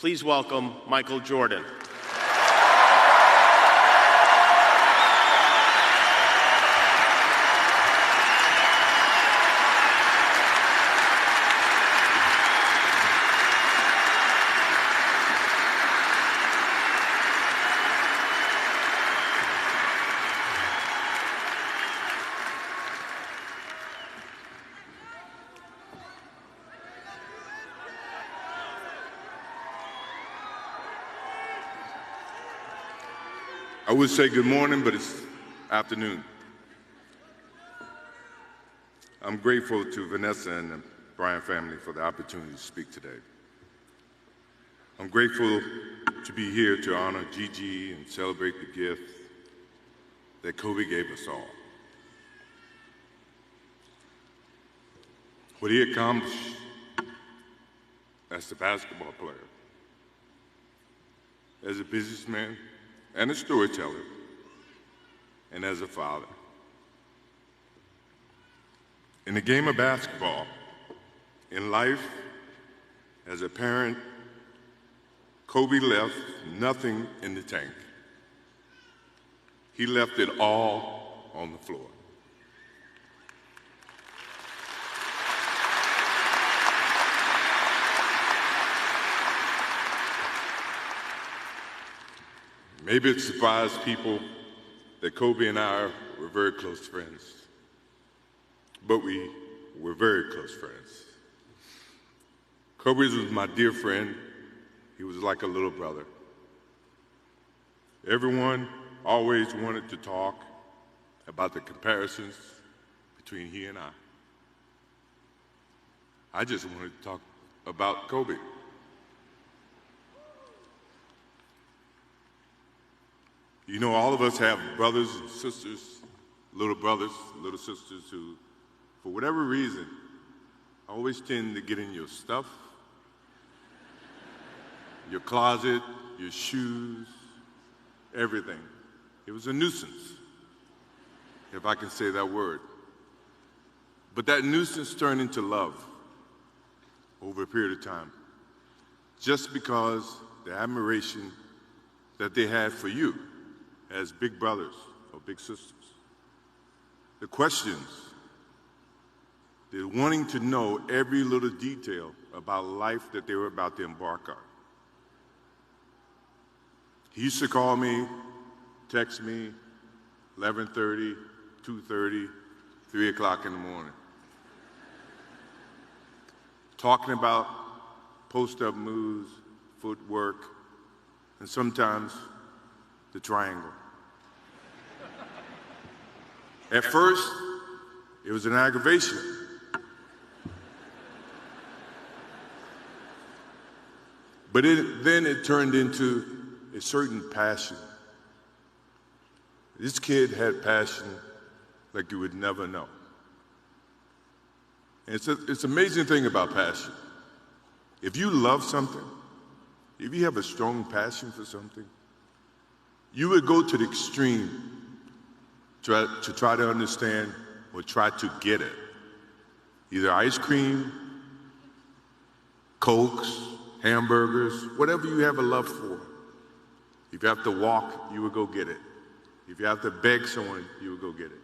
Please welcome Michael Jordan. I would say good morning, but it's afternoon. I'm grateful to Vanessa and the Bryant family for the opportunity to speak today. I'm grateful to be here to honor Gigi and celebrate the gift that Kobe gave us all. What he accomplished as a basketball player, as a businessman, and a storyteller, and as a father. In the game of basketball, in life, as a parent, Kobe left nothing in the tank. He left it all on the floor. Maybe it surprised people that Kobe and I were very close friends, but we were very close friends. Kobe was my dear friend. He was like a little brother. Everyone always wanted to talk about the comparisons between he and I. I just wanted to talk about Kobe. You know, all of us have brothers and sisters, little sisters who, for whatever reason, always tend to get in your stuff, your closet, your shoes, everything. It was a nuisance, if I can say that word. But that nuisance turned into love over a period of time, just because the admiration that they had for you as big brothers or big sisters. The questions, the wanting to know every little detail about life that they were about to embark on. He used to call me, text me, 11:30, 2:30, 3 o'clock in the morning, talking about post-up moves, footwork, and sometimes the triangle. At first, it was an aggravation. But then it turned into a certain passion. This kid had passion like you would never know. And it's an amazing thing about passion. If you love something, if you have a strong passion for something, you would go to the extreme to try to understand or try to get it. Either ice cream, Cokes, hamburgers, whatever you have a love for. If you have to walk, you would go get it. If you have to beg someone, you would go get it.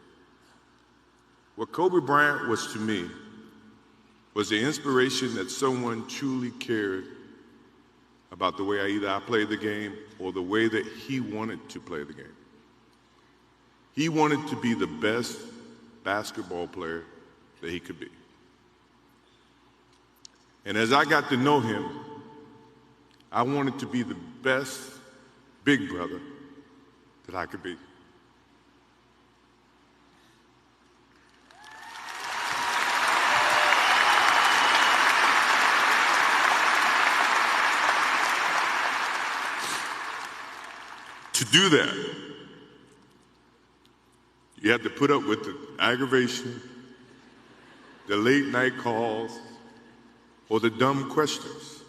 What Kobe Bryant was to me was the inspiration that someone truly cared about the way I played the game or the way that he wanted to play the game. He wanted to be the best basketball player that he could be. And as I got to know him, I wanted to be the best big brother that I could be. To do that, you have to put up with the aggravation, the late night calls, or the dumb questions.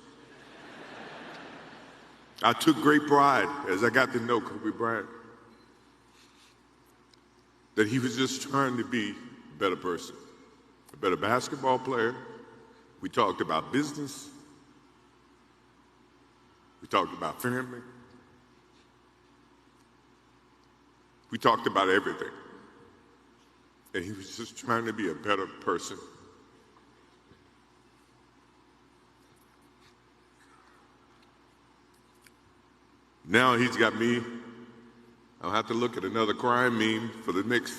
I took great pride as I got to know Kobe Bryant that he was just trying to be a better person, a better basketball player. We talked about business. talked about family. We talked about everything. And he was just trying to be a better person. Now he's got me. I'll have to look at another crime meme for the next.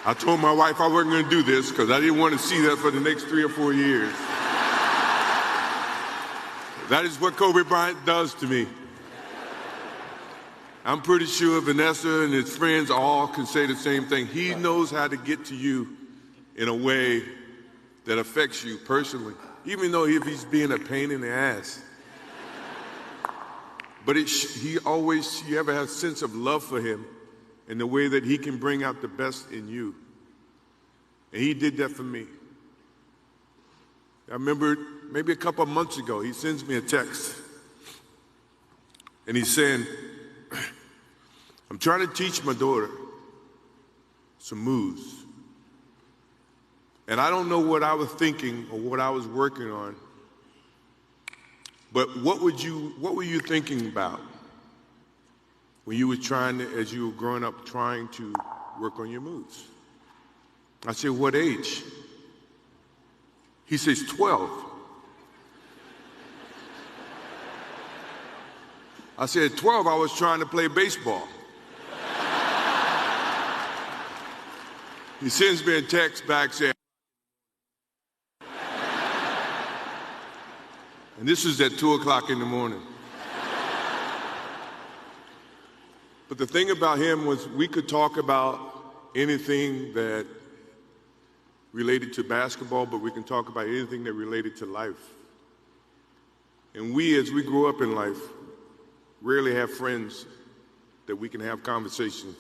I told my wife I wasn't going to do this because I didn't want to see that for the next 3 or 4 years. That is what Kobe Bryant does to me. I'm pretty sure Vanessa and his friends all can say the same thing. He knows how to get to you in a way that affects you personally, even though if he's being a pain in the ass. But you ever have a sense of love for him in the way that he can bring out the best in you. And he did that for me. I remember maybe a couple of months ago, he sends me a text. And he's saying, I'm trying to teach my daughter some moves. And I don't know what I was thinking or what I was working on. But what were you thinking about when you were as you were growing up, trying to work on your moves? I said, what age? He says, 12. I said, at 12, I was trying to play baseball. He sends me a text back saying, and this is at 2 o'clock in the morning. But the thing about him was we could talk about anything that related to basketball, but we can talk about anything that related to life. And as we grow up in life, rarely have friends that we can have conversations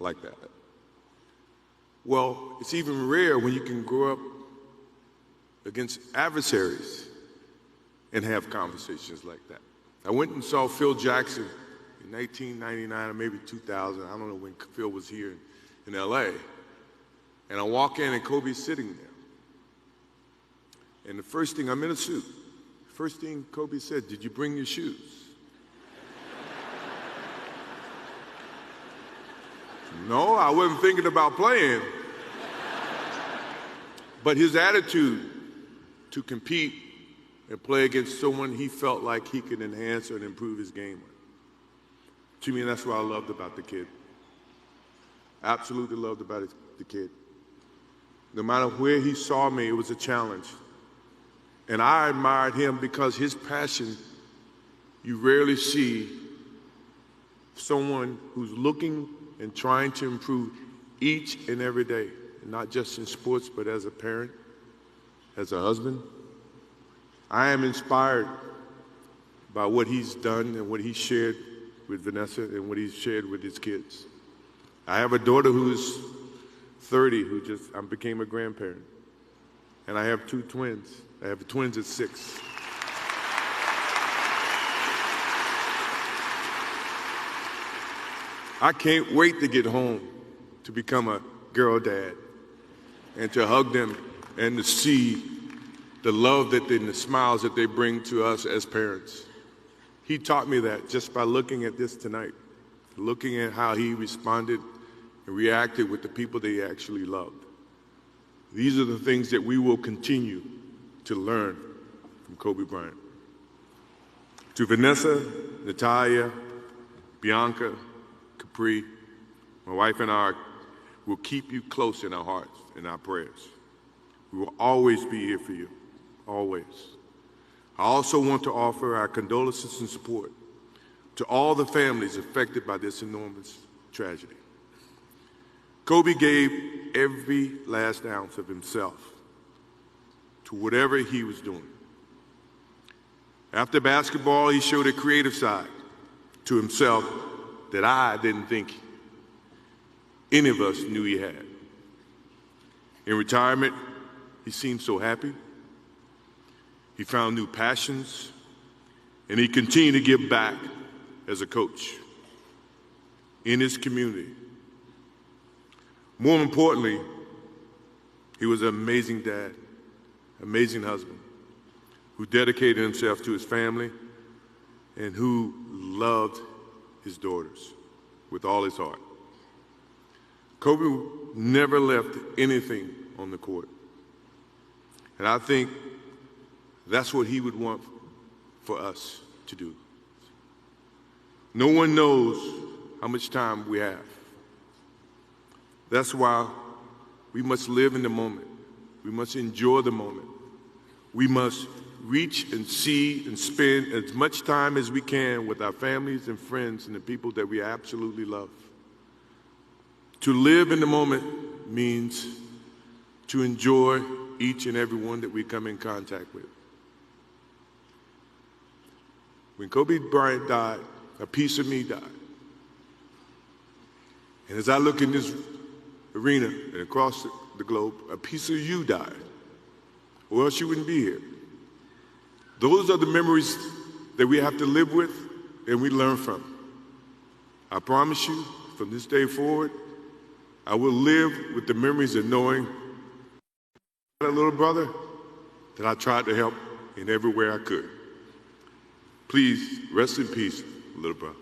like that. Well, it's even rare when you can grow up against adversaries and have conversations like that. I went and saw Phil Jackson in 1999 or maybe 2000. I don't know when Phil was here in LA. And I walk in and Kobe's sitting there. And the first thing, I'm in a suit. First thing Kobe said, did you bring your shoes? No, I wasn't thinking about playing. But his attitude to compete and play against someone he felt like he could enhance or improve his game with. To me, that's what I loved about the kid. Absolutely loved about the kid. No matter where he saw me, it was a challenge. And I admired him because his passion, you rarely see someone who's looking and trying to improve each and every day, not just in sports, but as a parent, as a husband. I am inspired by what he's done and what he shared with Vanessa and what he's shared with his kids. I have a daughter who's 30 I became a grandparent. And I have 2 twins. I have twins at 6. I can't wait to get home to become a girl dad and to hug them and to see the love and the smiles that they bring to us as parents. He taught me that just by looking at this tonight, looking at how he responded and reacted with the people that he actually loved. These are the things that we will continue to learn from Kobe Bryant. To Vanessa, Natalia, Bianca, Capri, my wife and I will keep you close in our hearts and our prayers. We will always be here for you, always. I also want to offer our condolences and support to all the families affected by this enormous tragedy. Kobe gave every last ounce of himself to whatever he was doing. After basketball, he showed a creative side to himself that I didn't think any of us knew he had. In retirement, he seemed so happy. He found new passions, and he continued to give back as a coach in his community. More importantly, he was an amazing dad, amazing husband, who dedicated himself to his family and who loved his daughters with all his heart. Kobe never left anything on the court. And I think that's what he would want for us to do. No one knows how much time we have. That's why we must live in the moment. We must enjoy the moment. We must reach and see and spend as much time as we can with our families and friends and the people that we absolutely love. To live in the moment means to enjoy each and every one that we come in contact with. When Kobe Bryant died, a piece of me died. And as I look in this arena and across the globe, a piece of you died, or else you wouldn't be here. Those are the memories that we have to live with and we learn from. I promise you, from this day forward, I will live with the memories of knowing that little brother that I tried to help in every way I could. Please rest in peace, little brother.